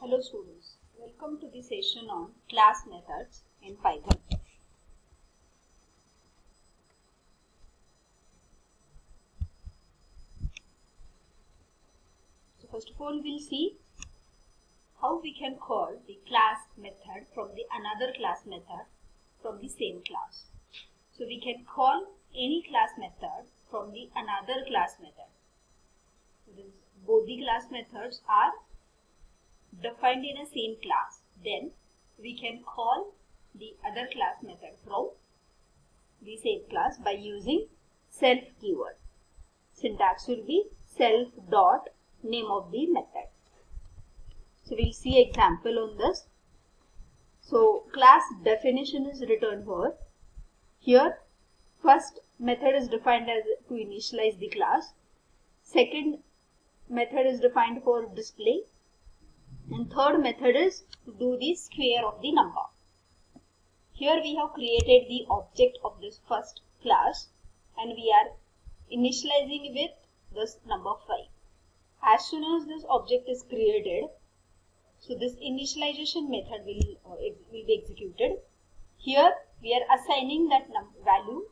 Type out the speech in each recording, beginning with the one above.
Hello students, welcome to the session on class methods in Python. So first of all we'll see how we can call the class method from the another class method from the same class. So we can call any class method from the another class method. Both the class methods are defined in a same class, then we can call the other class method from the same class by using self keyword. Syntax will be self dot name of the method. So we'll see example on this. So class definition is written here. Here first method is defined as to initialize the class. Second method is defined for display. And third method is to do the square of the number. Here we have created the object of this first class and we are initializing with this number 5. As soon as this object is created, so this initialization method will be executed. Here we are assigning that value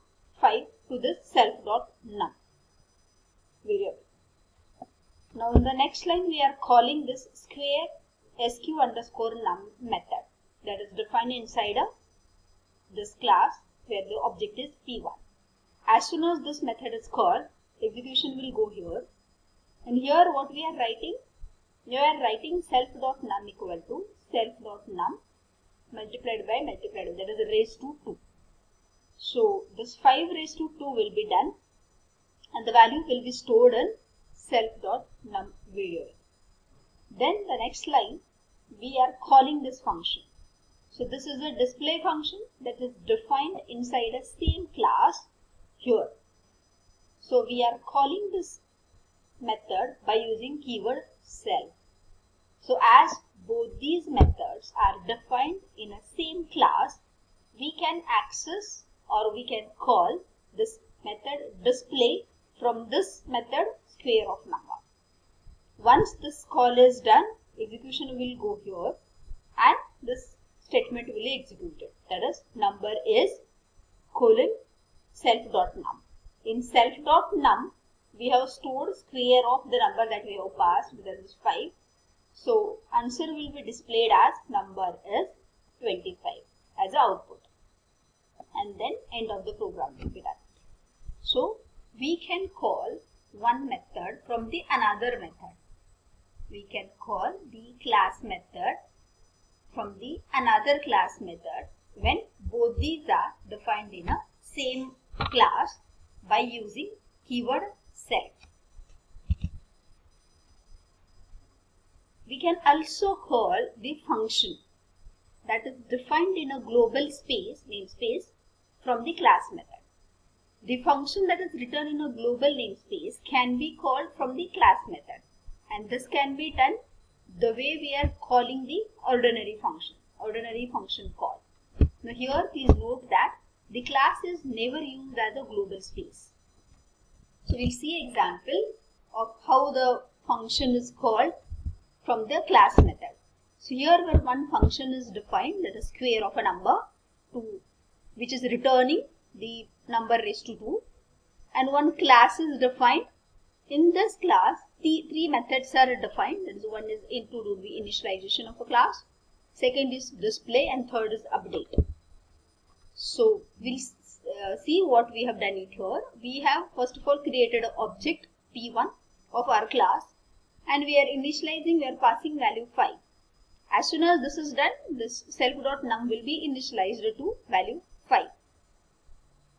5 to this self.num variable. Now in the next line we are calling this square sq_num method that is defined inside this class where the object is p1. As soon as this method is called, execution will go here, and here what we are writing, we are writing self.num equal to self.num multiplied by that is raised to 2. So this 5 raised to 2 will be done and the value will be stored in self.num variable. Then the next line we are calling this function. So this is a display function that is defined inside a same class here. So we are calling this method by using keyword self. So as both these methods are defined in a same class, we can access or we can call this method display from this method square of number. Once this call is done, execution will go here and this statement will be executed. That is number is colon self.num. In self.num we have stored square of the number that we have passed, that is 5. So answer will be displayed as number is 25 as an output, and then end of the program will be done. So we can call one method from the another method. We can call the class method from the another class method when both these are defined in a same class by using keyword self. We can also call the function that is defined in a global space, namespace, from the class method. The function that is written in a global namespace can be called from the class method, and this can be done the way we are calling the ordinary function call. Now here please note that the class is never used as a global space. So we'll see example of how the function is called from the class method. So here where one function is defined, that is square of a number 2, which is returning the number raised to 2, and one class is defined. In this class, three methods are defined. That is, one is to do the initialization of a class, second is display, and third is update. So we'll see what we have done it here. We have first of all created an object p1 of our class, and we are initializing, we are passing value 5. As soon as this is done, this self.num will be initialized to value 5.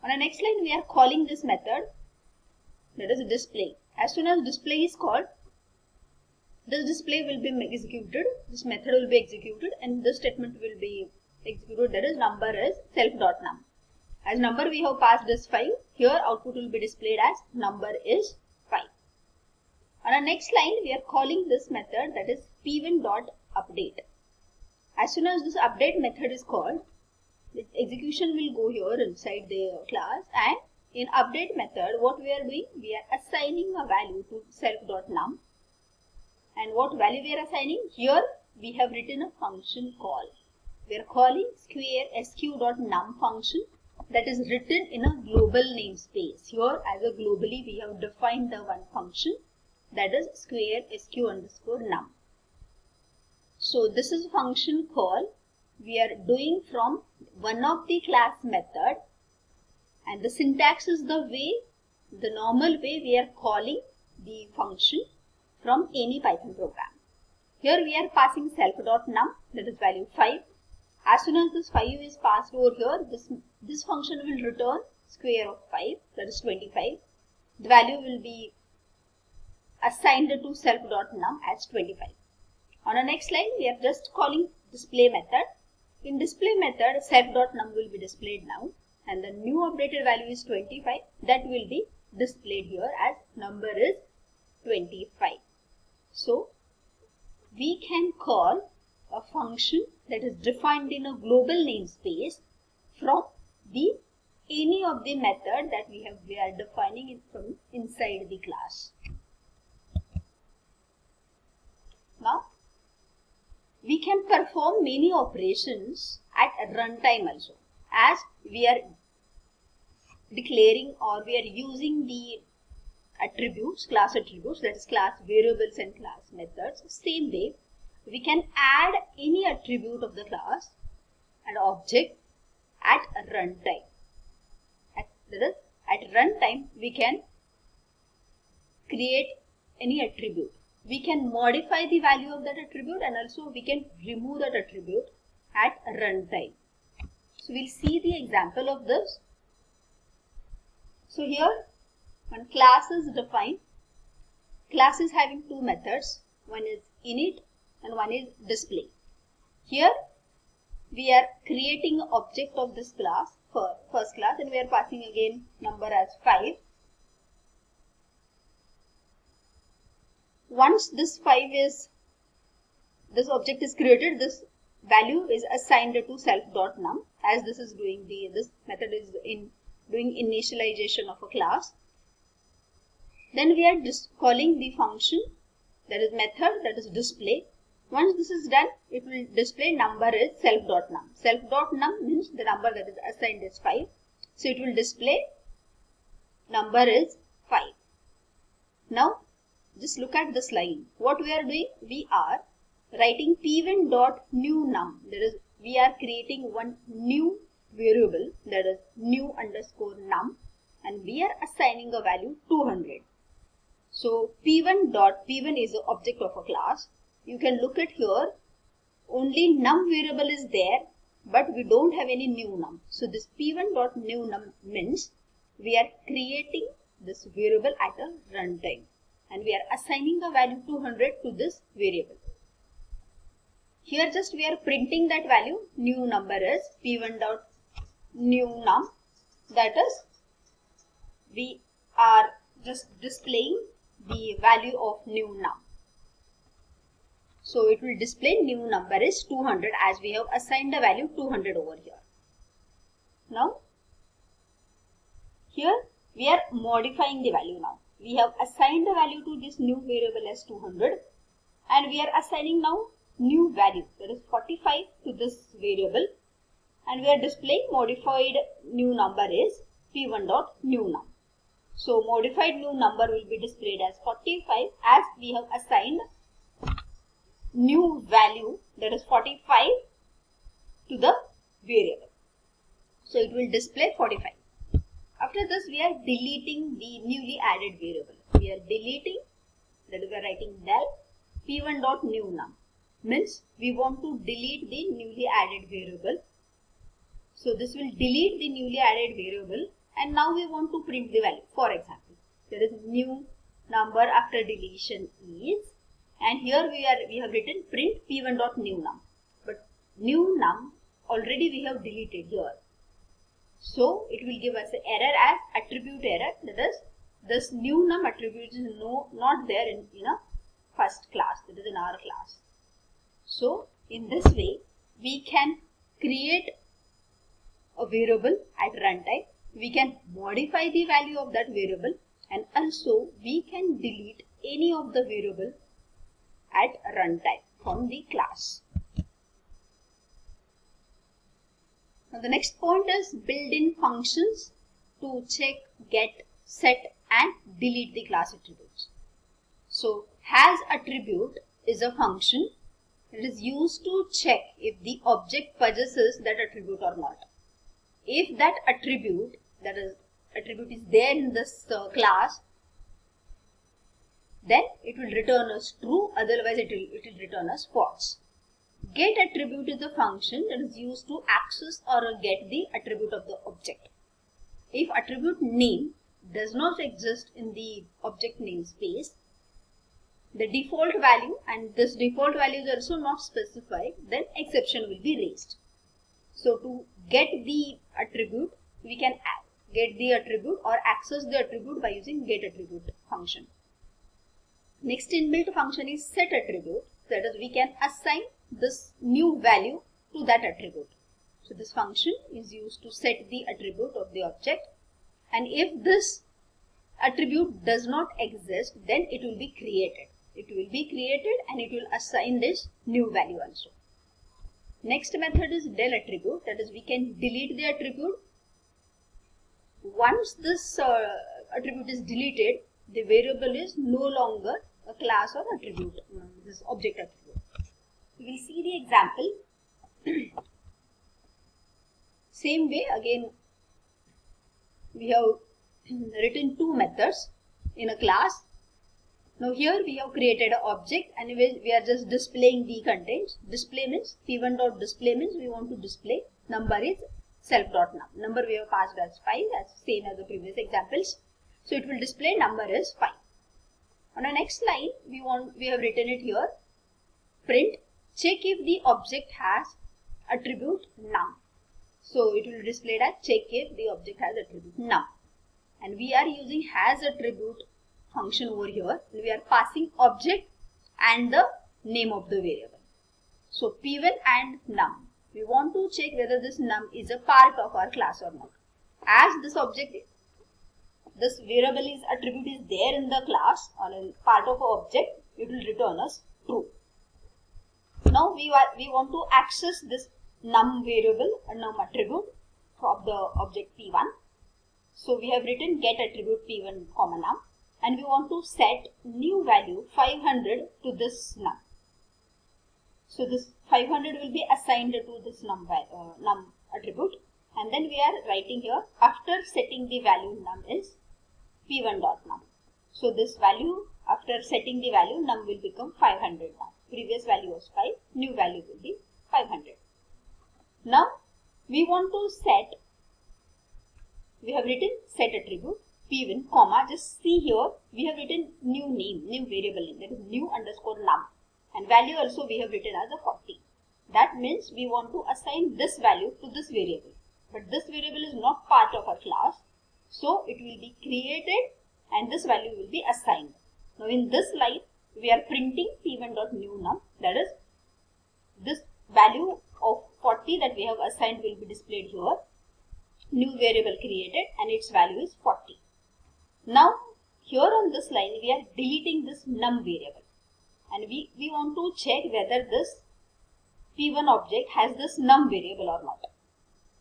On the next line, we are calling this method, that is display. As soon as display is called, this display will be executed, this method will be executed, and this statement will be executed, that is number is self.num. As number we have passed is 5, here output will be displayed as number is 5. On the next line, we are calling this method, that is p1.update. As soon as this update method is called, the execution will go here inside the class, and in update method what we are doing, we are assigning a value to self.num, and what value we are assigning here, we have written a function call. We are calling square sq.num function that is written in a global namespace. Here as a globally we have defined the one function that is square sq_num. So this is a function call we are doing from one of the class method, and the syntax is the normal way we are calling the function from any Python program. Here we are passing self.num, that is value 5. As soon as this 5 is passed over here, this function will return square of 5, that is 25. The value will be assigned to self.num as 25. On the next line, we are just calling display method. In display method, self.num will be displayed now, and the new updated value is 25. That will be displayed here as number is 25. So we can call a function that is defined in a global namespace from any of the method that we are defining it from inside the class. Now we can perform many operations at runtime also, as we are declaring or we are using the attributes, class attributes, that is class variables and class methods. Same way, we can add any attribute of the class and object at runtime. At runtime, we can create any attribute. We can modify the value of that attribute, and also we can remove that attribute at runtime. So we'll see the example of this. So here, when class is defined, class is having two methods. One is init and one is display. Here we are creating an object of this class for first class, and we are passing again number as 5. Once this object is created, this value is assigned to self.num, as this is doing this method is doing initialization of a class. Then we are just calling the function, that is method, that is display. Once this is done, it will display number is self.num. Self.num means the number that is assigned is 5. So it will display number is 5. Now just look at this line. What we are doing? We are writing p1.newNum. That is, we are creating one new variable, that is new_num, and we are assigning a value 200. So p1 is an object of a class. You can look at here, only num variable is there, but we don't have any new num. So this p1.newNum means we are creating this variable at a runtime, and we are assigning a value 200 to this variable. Here just we are printing that value, new number is p1.newNum, that is we are just displaying the value of new num. So it will display new number is 200, as we have assigned the value 200 over here. Now here we are modifying the value now. We have assigned the value to this new variable as 200, and we are assigning now new value, that is 45, to this variable, and we are displaying modified new number is p1.newNum. So modified new number will be displayed as 45, as we have assigned new value, that is 45, to the variable. So it will display 45. After this, we are deleting the newly added variable. We are deleting, that is, we are writing del p1.newNum, means we want to delete the newly added variable. So this will delete the newly added variable, and now we want to print the value. For example, there is new number after deletion is, and here we have written print p1.newNum, but new num already we have deleted here. So it will give us an error as attribute error, that is this new num attribute is not there in a first class, that is in our class. So in this way we can create a variable at runtime, we can modify the value of that variable, and also we can delete any of the variable at runtime. from the class. Now the next point is built-in functions to check, get, set and delete the class attributes. So has attribute is a function. It is used to check if the object possesses that attribute or not. If that attribute, is there in this class, then it will return us true, otherwise it will return us false. Get attribute is a function that is used to access or get the attribute of the object. If attribute name does not exist in the object namespace, the default value, and this default value is also not specified, then exception will be raised. So to get the attribute, we can get the attribute or access the attribute by using get attribute function. Next inbuilt function is set attribute, that is we can assign this new value to that attribute. So this function is used to set the attribute of the object, and if this attribute does not exist, then it will be created. It will be created and it will assign this new value also. Next method is del attribute, that is we can delete the attribute. Once this attribute is deleted, the variable is no longer a class or attribute, this object attribute. We will see the example. Same way, again we have written two methods in a class. Now here we have created an object and we are just displaying the contents. Display means p1.display means we want to display number is self.num. Number we have passed as 5, as same as the previous examples. So it will display number is 5. On the next line we have written it here. Print check if the object has attribute num. So it will display that check if the object has attribute num. And we are using has attribute function over here. We are passing object and the name of the variable. So p1 and num. We want to check whether this num is a part of our class or not. As this variable is attribute is there in the class or a part of an object, it will return us true. Now we want to access this num variable or num attribute from the object p1. So we have written get attribute p1 comma num, and we want to set new value 500 to this num. So this 500 will be assigned to this num attribute, and then we are writing here after setting the value num is p1.num. So this value, after setting the value, num will become 500 now. Previous value was 5, new value will be 500. Now we want to set, we have written set attribute p1 comma, just see here we have written new name, new variable name, that is new underscore num, and value also we have written as a 40. That means we want to assign this value to this variable, but this variable is not part of our class, so it will be created and this value will be assigned. Now in this line we are printing p1.new num, that is this value of 40 that we have assigned will be displayed here. New variable created and its value is 40. Now here on this line we are deleting this num variable, and we want to check whether this p1 object has this num variable or not.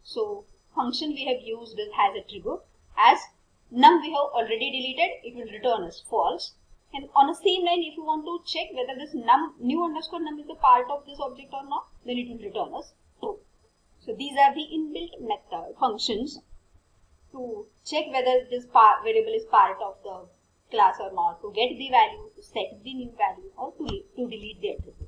So function we have used is has attribute. As num we have already deleted, it will return as false. And on the same line, if you want to check whether this num new underscore num is a part of this object or not, then it will return us true. So these are the inbuilt method functions to check whether this variable is part of the class or not, to get the value, to set the new value, or to delete the attribute.